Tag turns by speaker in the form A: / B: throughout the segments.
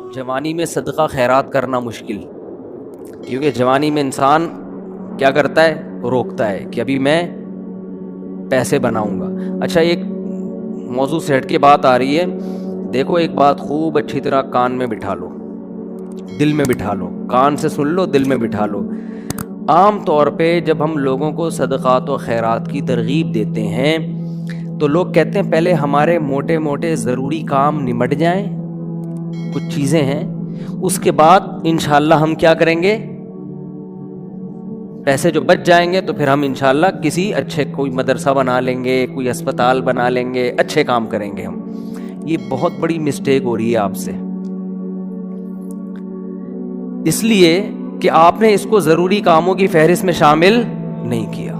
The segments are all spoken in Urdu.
A: جوانی میں صدقہ خیرات کرنا مشکل، کیونکہ جوانی میں انسان کیا کرتا ہے، روکتا ہے کہ ابھی میں پیسے بناؤں گا۔ اچھا، ایک موضوع سے ہٹ کے بات آ رہی ہے، دیکھو ایک بات خوب اچھی طرح کان میں بٹھا لو، دل میں بٹھا لو، کان سے سن لو، دل میں بٹھا لو۔ عام طور پہ جب ہم لوگوں کو صدقات و خیرات کی ترغیب دیتے ہیں تو لوگ کہتے ہیں پہلے ہمارے موٹے موٹے ضروری کام نمٹ جائیں، کچھ چیزیں ہیں، اس کے بعد انشاءاللہ ہم کیا کریں گے، پیسے جو بچ جائیں گے تو پھر ہم انشاءاللہ کسی اچھے کوئی مدرسہ بنا لیں گے، کوئی اسپتال بنا لیں گے، اچھے کام کریں گے ہم۔ یہ بہت بڑی مسٹیک ہو رہی ہے آپ سے، اس لیے کہ آپ نے اس کو ضروری کاموں کی فہرست میں شامل نہیں کیا۔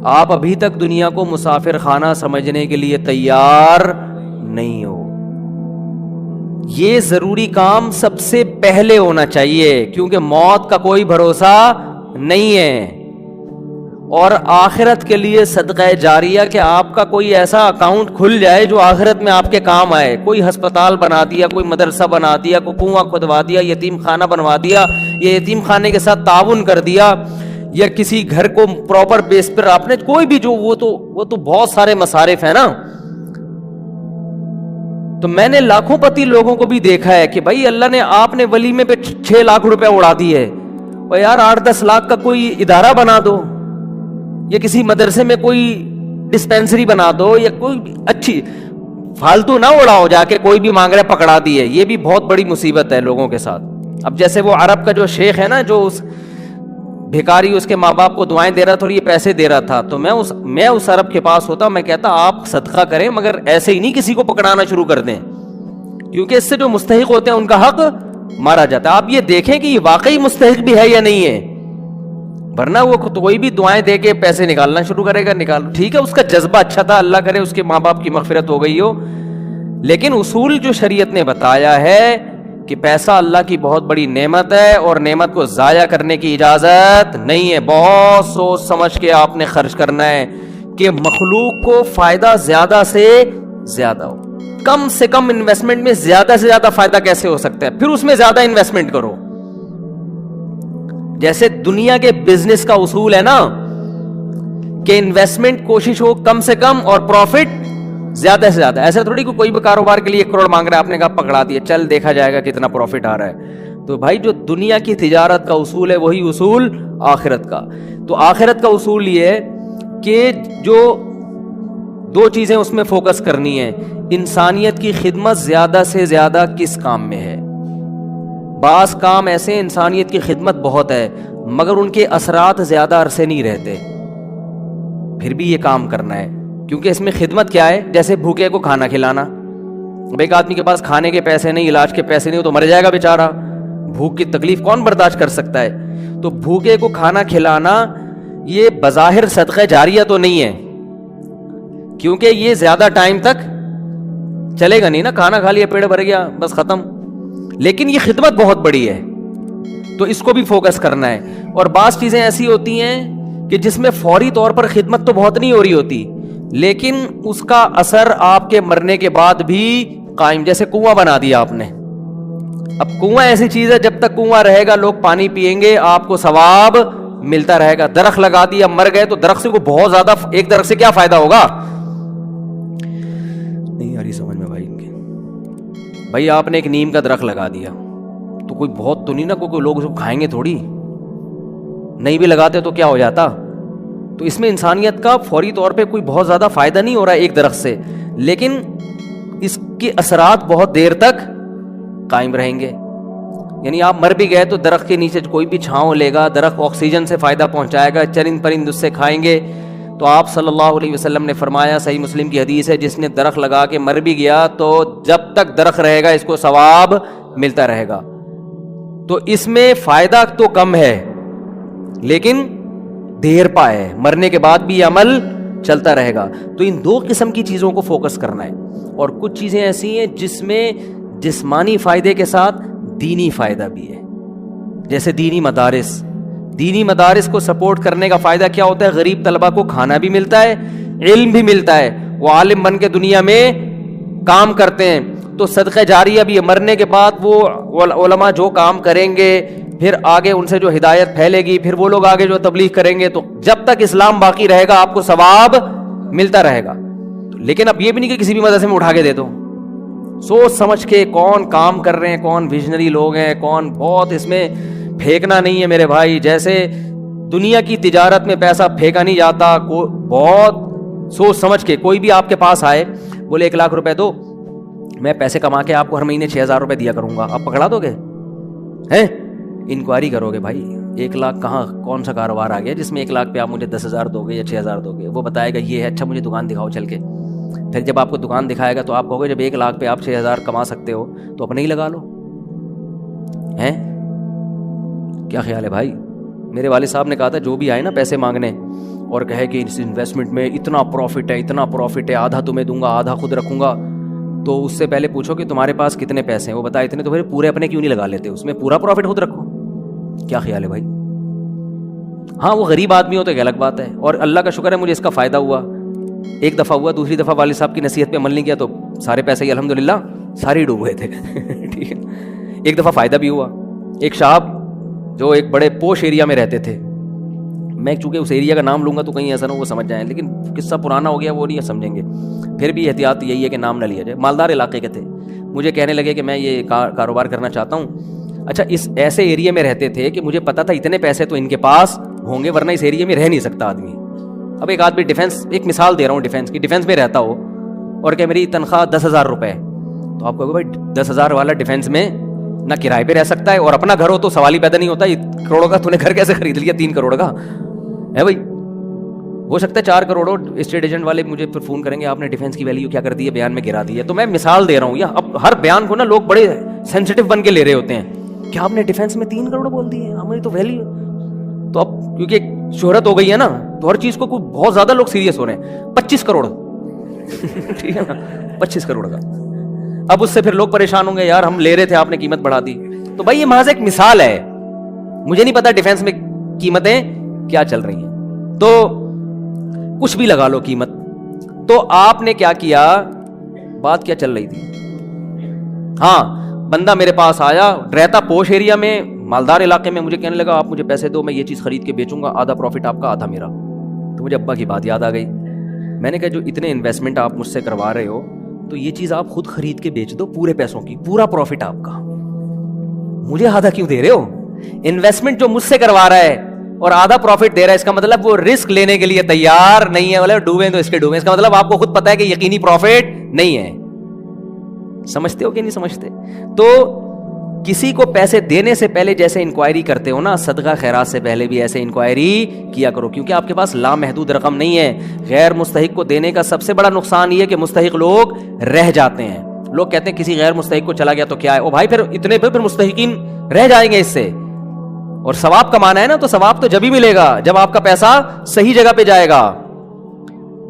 A: آپ ابھی تک دنیا کو مسافر خانہ سمجھنے کے لیے تیار نہیں ہو۔ یہ ضروری کام سب سے پہلے ہونا چاہیے، کیونکہ موت کا کوئی بھروسہ نہیں ہے۔ اور آخرت کے لیے صدقہ جاریہ کہ آپ کا کوئی ایسا اکاؤنٹ کھل جائے جو آخرت میں آپ کے کام آئے، کوئی ہسپتال بنا دیا، کوئی مدرسہ بنا دیا، کوئی کنواں کھدوا دیا، یتیم خانہ بنوا دیا، یا یتیم خانے کے ساتھ تعاون کر دیا، یا کسی گھر کو پراپر بیس پر آپ نے کوئی بھی جو وہ تو بہت سارے مصارف ہیں نا۔ تو میں نے لاکھوں پتی لوگوں کو بھی دیکھا ہے کہ بھائی اللہ نے آپ نے ولیمے پہ 6 لاکھ روپے اڑا دیے، اور یار 8-10 لاکھ کا کوئی ادارہ بنا دو، یا کسی مدرسے میں کوئی ڈسپینسری بنا دو، یا کوئی اچھی فالتو نہ اڑاؤ جا کے کوئی بھی مانگ رہا پکڑا دیے۔ یہ بھی بہت بڑی مصیبت ہے لوگوں کے ساتھ۔ اب جیسے وہ عرب کا جو شیخ ہے نا، جو اس بھیکاری اس کے ماں باپ کو دعائیں دے رہا تھا اور یہ پیسے دے رہا تھا، تو میں اس عرب کے پاس ہوتا، میں کہتا آپ صدقہ کریں مگر ایسے ہی نہیں کسی کو پکڑانا شروع کر دیں، کیونکہ اس سے جو مستحق ہوتے ہیں ان کا حق مارا جاتا ہے۔ آپ یہ دیکھیں کہ یہ واقعی مستحق بھی ہے یا نہیں ہے، ورنہ وہ کوئی بھی دعائیں دے کے پیسے نکالنا شروع کرے گا، نکال ٹھیک ہے، اس کا جذبہ اچھا تھا، اللہ کرے اس کے ماں باپ کی مغفرت ہو گئی ہو، لیکن اصول جو شریعت نے بتایا ہے کہ پیسہ اللہ کی بہت بڑی نعمت ہے اور نعمت کو ضائع کرنے کی اجازت نہیں ہے۔ بہت سوچ سمجھ کے آپ نے خرچ کرنا ہے کہ مخلوق کو فائدہ زیادہ سے زیادہ ہو۔ کم سے کم انویسٹمنٹ میں زیادہ سے زیادہ فائدہ کیسے ہو سکتا ہے، پھر اس میں زیادہ انویسٹمنٹ کرو۔ جیسے دنیا کے بزنس کا اصول ہے نا کہ انویسٹمنٹ کوشش ہو کم سے کم اور پروفٹ زیادہ سے زیادہ۔ ایسا تھوڑی کہ کوئی بھی کاروبار کے لیے 1 کروڑ مانگ رہا ہے، آپ نے کہا پکڑا دیا، چل دیکھا جائے گا کتنا پروفٹ آ رہا ہے۔ تو بھائی جو دنیا کی تجارت کا اصول ہے وہی اصول آخرت کا۔ تو آخرت کا اصول یہ ہے کہ جو 2 چیزیں اس میں فوکس کرنی ہے، انسانیت کی خدمت زیادہ سے زیادہ کس کام میں ہے۔ بعض کام ایسے انسانیت کی خدمت بہت ہے مگر ان کے اثرات زیادہ عرصے نہیں رہتے، پھر بھی یہ کام کرنا ہے، کیونکہ اس میں خدمت کیا ہے، جیسے بھوکے کو کھانا کھلانا۔ اب ایک آدمی کے پاس کھانے کے پیسے نہیں، علاج کے پیسے نہیں، تو مر جائے گا بیچارہ، بھوک کی تکلیف کون برداشت کر سکتا ہے۔ تو بھوکے کو کھانا کھلانا یہ بظاہر صدقہ جاریہ تو نہیں ہے، کیونکہ یہ زیادہ ٹائم تک چلے گا نہیں نا، کھانا کھا لیا پیٹ بھر گیا بس ختم، لیکن یہ خدمت بہت بڑی ہے، تو اس کو بھی فوکس کرنا ہے۔ اور بعض چیزیں ایسی ہوتی ہیں کہ جس میں فوری طور پر خدمت تو بہت نہیں ہو رہی ہوتی، لیکن اس کا اثر آپ کے مرنے کے بعد بھی قائم، جیسے کنواں بنا دیا آپ نے۔ اب کنواں ایسی چیز ہے جب تک کنواں رہے گا لوگ پانی پیئیں گے، آپ کو ثواب ملتا رہے گا۔ درخت لگا دیا، مر گئے تو درخت سے کو بہت زیادہ، ایک درخت سے کیا فائدہ ہوگا، نہیں آ رہی سمجھ میں بھائی ان کے۔ بھائی آپ نے ایک نیم کا درخت لگا دیا تو کوئی بہت تو نہیں نا، کوئی لوگ اس کو کھائیں گے تھوڑی، نہیں بھی لگاتے تو کیا ہو جاتا۔ تو اس میں انسانیت کا فوری طور پہ کوئی بہت زیادہ فائدہ نہیں ہو رہا ہے ایک درخت سے، لیکن اس کے اثرات بہت دیر تک قائم رہیں گے۔ یعنی آپ مر بھی گئے تو درخت کے نیچے کوئی بھی چھاؤں لے گا، درخت آکسیجن سے فائدہ پہنچائے گا، چرند پرند اس سے کھائیں گے۔ تو آپ صلی اللہ علیہ وسلم نے فرمایا، صحیح مسلم کی حدیث ہے، جس نے درخت لگا کے مر بھی گیا تو جب تک درخت رہے گا اس کو ثواب ملتا رہے گا۔ تو اس میں فائدہ تو کم ہے لیکن دیر پا ہے، مرنے کے بعد بھی یہ عمل چلتا رہے گا۔ تو ان 2 قسم کی چیزوں کو فوکس کرنا ہے۔ اور کچھ چیزیں ایسی ہیں جس میں جسمانی فائدے کے ساتھ دینی فائدہ بھی ہے، جیسے دینی مدارس کو سپورٹ کرنے کا فائدہ کیا ہوتا ہے، غریب طلبہ کو کھانا بھی ملتا ہے، علم بھی ملتا ہے، وہ عالم بن کے دنیا میں کام کرتے ہیں۔ تو صدقہ جاریہ بھی مرنے کے بعد وہ علماء جو کام کریں گے پھر آگے ان سے جو ہدایت پھیلے گی, پھر وہ لوگ آگے جو تبلیغ کریں گے, تو جب تک اسلام باقی رہے گا آپ کو ثواب ملتا رہے گا. لیکن اب یہ بھی نہیں کہ کسی بھی مدرسے میں اٹھا کے دے دو, سوچ سمجھ کے کون کام کر رہے ہیں, کون ویژنری لوگ ہیں, کون, بہت اس میں پھینکنا نہیں ہے میرے بھائی. جیسے دنیا کی تجارت میں پیسہ پھینکا نہیں جاتا, بہت سوچ سمجھ کے. کوئی بھی آپ کے پاس آئے بولے 1 لاکھ روپے دو, میں پیسے کما کے آپ کو ہر مہینے 6,000 روپے دیا کروں گا, آپ پکڑا دو گے؟ ہیں انکوائری کرو گے بھائی 1 لاکھ کہاں, کون سا کاروبار آ گیا جس میں 1 لاکھ پہ آپ مجھے 10,000 دو گے یا 6,000 دو گے؟ وہ بتائے گا یہ ہے, اچھا مجھے دکان دکھاؤ چل کے. پھر جب آپ کو دکان دکھائے گا تو آپ کہو گے جب 1 لاکھ پہ آپ 6,000 کما سکتے ہو تو اپنے ہی لگا لو. ہیں کیا خیال ہے بھائی؟ میرے والد صاحب نے کہا تھا جو بھی آئے نا پیسے مانگنے اور کہے کہ اس انویسٹمنٹ میں اتنا پروفٹ ہے, اتنا پروفٹ ہے, آدھا تمہیں دوں گا آدھا خود رکھوں گا, تو اس سے پہلے پوچھو کہ تمہارے پاس کتنے پیسے ہیں. وہ بتائے اتنے, تو پھر پورے اپنے کیوں نہیں لگا لیتے, اس میں پورا پروفٹ خود رکھو. کیا خیال ہے بھائی؟ ہاں وہ غریب آدمی ہو تو ایک الگ بات ہے, اور اللہ کا شکر ہے مجھے اس کا فائدہ ہوا. ایک دفعہ ہوا, دوسری دفعہ والد صاحب کی نصیحت پہ عمل نہیں کیا تو سارے پیسے ہی الحمدللہ سارے ڈوب گئے تھے. ٹھیک ہے, ایک دفعہ فائدہ بھی ہوا. ایک صاحب جو ایک بڑے پوش ایریا میں رہتے تھے, میں چونکہ اس ایریا کا نام لوں گا تو کہیں ایسا نہ وہ سمجھ جائیں, لیکن قصہ پرانا ہو گیا وہ نہیں سمجھیں گے, پھر بھی احتیاط یہی ہے کہ نام نہ لیا جائے. مالدار علاقے کے تھے, مجھے کہنے لگے کہ میں یہ کاروبار کرنا چاہتا ہوں. اچھا اس ایسے ایریا میں رہتے تھے کہ مجھے پتا تھا اتنے پیسے تو ان کے پاس ہوں گے ورنہ اس ایریا میں رہ نہیں سکتا آدمی. اب ایک آدمی ڈیفینس, ایک مثال دے رہا ہوں ڈیفینس کی, ڈیفینس میں رہتا ہو اور کہ میری تنخواہ 10,000 روپے, تو آپ کہو بھائی 10,000 والا ڈیفینس میں نہ کرائے پہ رہ سکتا ہے اور اپنا گھر ہو تو سوال ہی پیدا نہیں ہوتا کروڑوں کا تو نے گھر کیسے خرید لیا 3 کروڑ کا ہے بھائی. ہو سکتا ہے 4 کروڑ. اسٹیٹ ایجنٹ والے مجھے پھر فون کریں گے آپ نے ڈیفینس کی ویلیو کیا کر دی ہے, بیان میں گرا دی ہے. تو میں مثال دے رہا ہوں, یا اب ہر بیان کو نا لوگ بڑے سینسٹیو بن کے لے رہے ہوتے ہیں کہ آپ نے ڈیفینس میں 3 کروڑ بول دی ہے, ہماری تو ویلیو. تو اب کیونکہ شہرت ہو گئی ہے نا تو ہر چیز کو بہت زیادہ لوگ سیریس ہو رہے ہیں. 25 کروڑ ٹھیک ہے نا, 25 کروڑ کا. اب اس سے پھر لوگ پریشان ہوں گے یار ہم لے رہے تھے آپ نے قیمت بڑھا دی. تو بھائی یہ محض ایک مثال ہے, مجھے نہیں پتا ڈیفینس میں قیمتیں کیا چل رہی ہیں, تو کچھ بھی لگا لو قیمت. تو آپ نے کیا کیا, بات کیا چل رہی تھی, ہاں بندہ میرے پاس آیا, رہتا پوش ایریا میں, مالدار علاقے میں, مجھے کہنے لگا آپ مجھے پیسے دو میں یہ چیز خرید کے بیچوں گا, آدھا پروفٹ آپ کا آدھا میرا. تو مجھے ابا کی بات یاد آ گئی. میں نے کہا جو اتنے انویسٹمنٹ آپ مجھ سے کروا رہے ہو تو یہ چیز آپ خود خرید کے بیچ دو پورے پیسوں کی, پورا پروفٹ آپ کا, مجھے آدھا کیوں دے رہے ہو؟ انویسٹمنٹ جو مجھ سے کروا رہا ہے اور آدھا پروفٹ دے رہا ہے, اس کا مطلب وہ رسک لینے کے لیے تیار نہیں ہے. بولے ڈوبیں تو اس کے ڈوبیں, اس کا مطلب آپ کو خود پتا ہے کہ یقینی پروفٹ نہیں ہے. سمجھتے ہو کہ نہیں سمجھتے؟ تو کسی کو پیسے دینے سے پہلے جیسے انکوائری کرتے ہو نا, صدقہ خیرات سے پہلے بھی ایسے انکوائری کیا کرو, کیونکہ آپ کے پاس لامحدود رقم نہیں ہے. غیر مستحق کو دینے کا سب سے بڑا نقصان یہ ہے کہ مستحق لوگ رہ جاتے ہیں. لوگ کہتے ہیں کسی غیر مستحق کو چلا گیا تو کیا ہے, او بھائی پھر اتنے پھر مستحقین رہ جائیں گے اس سے, اور ثواب کمانا ہے نا, تو ثواب تو جب ہی ملے گا جب آپ کا پیسہ صحیح جگہ پہ جائے گا.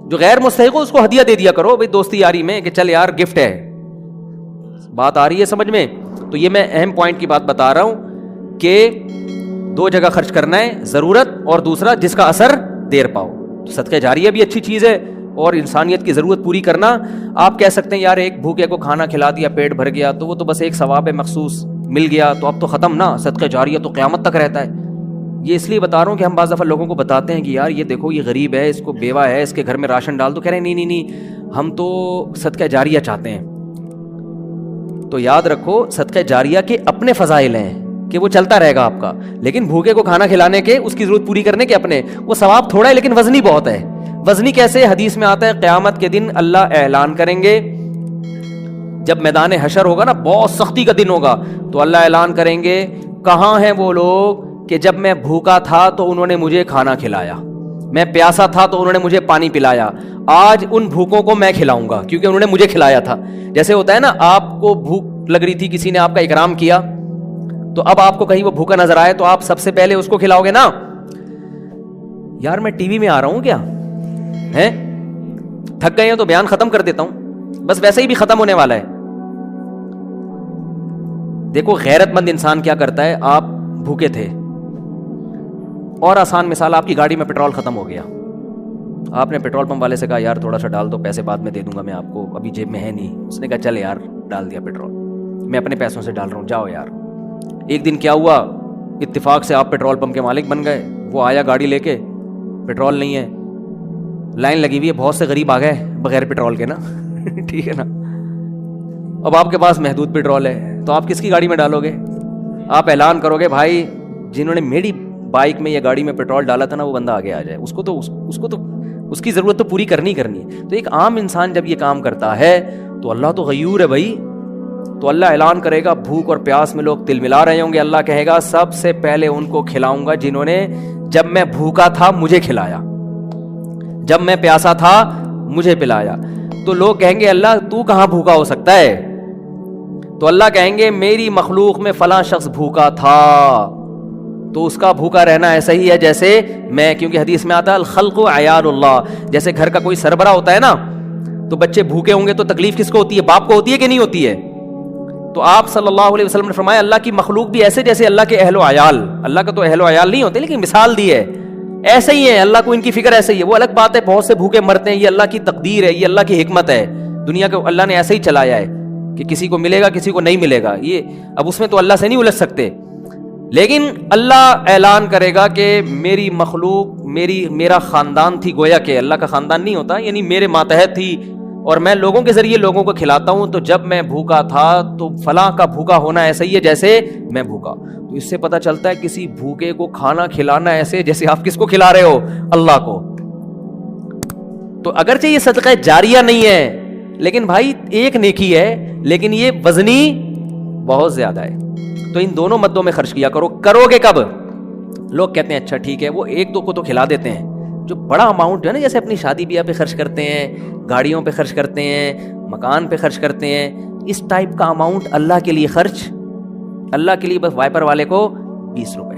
A: جو غیر مستحق ہو اس کو ہدیہ دے دیا کرو بھائی دوستی یاری میں کہ چل یار گفٹ ہے. بات آ رہی ہے سمجھ میں؟ تو یہ میں اہم پوائنٹ کی بات بتا رہا ہوں کہ 2 جگہ خرچ کرنا ہے, ضرورت اور دوسرا جس کا اثر دیر پاؤ. صدقہ جاریہ بھی اچھی چیز ہے اور انسانیت کی ضرورت پوری کرنا. آپ کہہ سکتے ہیں یار ایک بھوکے کو کھانا کھلا دیا پیٹ بھر گیا تو وہ تو بس ایک ثواب ہے مخصوص مل گیا تو اب تو ختم نا, صدقہ جاریہ تو قیامت تک رہتا ہے. یہ اس لیے بتا رہا ہوں کہ ہم بعض دفعہ لوگوں کو بتاتے ہیں کہ یار یہ دیکھو یہ غریب ہے, اس کو بیوہ ہے, اس کے گھر میں راشن ڈال دو, کہہ رہے ہیں نہیں ہم تو صدقہ جاریہ چاہتے ہیں. تو یاد رکھو صدقہ جاریہ کے اپنے فضائل ہیں کہ وہ چلتا رہے گا آپ کا, لیکن بھوکے کو کھانا کھلانے کے, اس کی ضرورت پوری کرنے کے اپنے, وہ ثواب تھوڑا ہے لیکن وزنی بہت ہے. وزنی کیسے؟ حدیث میں آتا ہے قیامت کے دن اللہ اعلان کریں گے, جب میدان حشر ہوگا نا, بہت سختی کا دن ہوگا, تو اللہ اعلان کریں گے کہاں ہیں وہ لوگ کہ جب میں بھوکا تھا تو انہوں نے مجھے کھانا کھلایا, میں پیاسا تھا تو انہوں نے مجھے پانی پلایا, آج ان بھوکوں کو میں کھلاؤں گا کیونکہ انہوں نے مجھے کھلایا تھا. جیسے ہوتا ہے نا آپ کو بھوک لگ رہی تھی, کسی نے آپ کا اکرام کیا, تو اب آپ کو کہیں وہ بھوکا نظر آئے تو آپ سب سے پہلے اس کو کھلاؤ گے نا. یار میں ٹی وی میں آ رہا ہوں کیا ہے, تھک گئے ہیں تو بیان ختم کر دیتا ہوں, بس ویسے ہی بھی ختم ہونے والا ہے. دیکھو غیرت مند انسان کیا کرتا ہے, آپ بھوکے تھے اور آسان مثال, آپ کی گاڑی میں پیٹرول ختم ہو گیا, آپ نے پیٹرول پمپ والے سے کہا یار تھوڑا سا ڈال دو, پیسے بعد میں دے دوں گا میں آپ کو, ابھی جیب میں ہے نہیں. اس نے کہا چل یار ڈال دیا پیٹرول, میں اپنے پیسوں سے ڈال رہا ہوں, جاؤ یار. ایک دن کیا ہوا, اتفاق سے آپ پیٹرول پمپ کے مالک بن گئے. وہ آیا گاڑی لے کے, پیٹرول نہیں ہے, لائن لگی ہوئی ہے, بہت سے غریب آ گئے بغیر پیٹرول کے نا ٹھیک ہے نا. اب آپ کے پاس محدود پیٹرول ہے تو آپ کس کی گاڑی میں ڈالو گے؟ آپ اعلان کرو گے بھائی جنہوں نے میری بائک میں یا گاڑی میں پیٹرول ڈالا تھا نا وہ بندہ آگے آ جائے, اس کو تو اس کی ضرورت تو پوری کرنی ہے. تو ایک عام انسان جب یہ کام کرتا ہے تو اللہ تو غیور ہے بھائی, تو اللہ اعلان کرے گا بھوک اور پیاس میں لوگ تل ملا رہے ہوں گے, اللہ کہے گا سب سے پہلے ان کو کھلاؤں گا جنہوں نے جب میں بھوکا تھا مجھے کھلایا, جب میں پیاسا تھا مجھے پلایا. تو لوگ کہیں گے اللہ تو کہاں بھوکا ہو سکتا ہے؟ تو اللہ کہیں گے میری مخلوق میں فلاں شخص بھوکا تھا تو اس کا بھوکا رہنا ایسا ہی ہے جیسے میں, کیونکہ حدیث میں آتا ہے الخلق عیال اللہ, جیسے گھر کا کوئی سربراہ ہوتا ہے نا تو بچے بھوکے ہوں گے تو تکلیف کس کو ہوتی ہے؟ باپ کو ہوتی ہے کہ نہیں ہوتی ہے؟ تو آپ صلی اللہ علیہ وسلم نے فرمایا اللہ کی مخلوق بھی ایسے جیسے اللہ کے اہل و عیال, اللہ کا تو اہل و عیال نہیں ہوتے لیکن مثال دی ہے, ایسے ہی ہے. اللہ کو ان کی فکر ایسے ہی ہے. وہ الگ بات ہے بہت سے بھوکے مرتے ہیں, یہ اللہ کی تقدیر ہے, یہ اللہ کی حکمت ہے, دنیا کو اللہ نے ایسے ہی چلایا ہے کہ کسی کو ملے گا کسی کو نہیں ملے گا. یہ اب اس میں تو اللہ سے نہیں الجھ سکتے, لیکن اللہ اعلان کرے گا کہ میری مخلوق میرا خاندان تھی, گویا کہ اللہ کا خاندان نہیں ہوتا, یعنی میرے ماتحت تھی اور میں لوگوں کے ذریعے لوگوں کو کھلاتا ہوں. تو جب میں بھوکا تھا تو فلاں کا بھوکا ہونا ایسا ہی ہے جیسے میں بھوکا. تو اس سے پتہ چلتا ہے کسی بھوکے کو کھانا کھلانا ایسے جیسے آپ کس کو کھلا رہے ہو؟ اللہ کو. تو اگرچہ یہ صدقہ جاریہ نہیں ہے لیکن بھائی ایک نیکی ہے, لیکن یہ وزنی بہت زیادہ ہے. تو ان دونوں مدوں میں خرچ کیا کرو. کرو گے کب؟ لوگ کہتے ہیں اچھا ٹھیک ہے وہ ایک دو کو تو کھلا دیتے ہیں, جو بڑا اماؤنٹ جو ہے نا جیسے اپنی شادی بیاہ پہ خرچ کرتے ہیں, گاڑیوں پہ خرچ کرتے ہیں, مکان پہ خرچ کرتے ہیں, اس ٹائپ کا اماؤنٹ اللہ کے لیے خرچ, اللہ کے لیے بس وائپر والے کو 20 روپے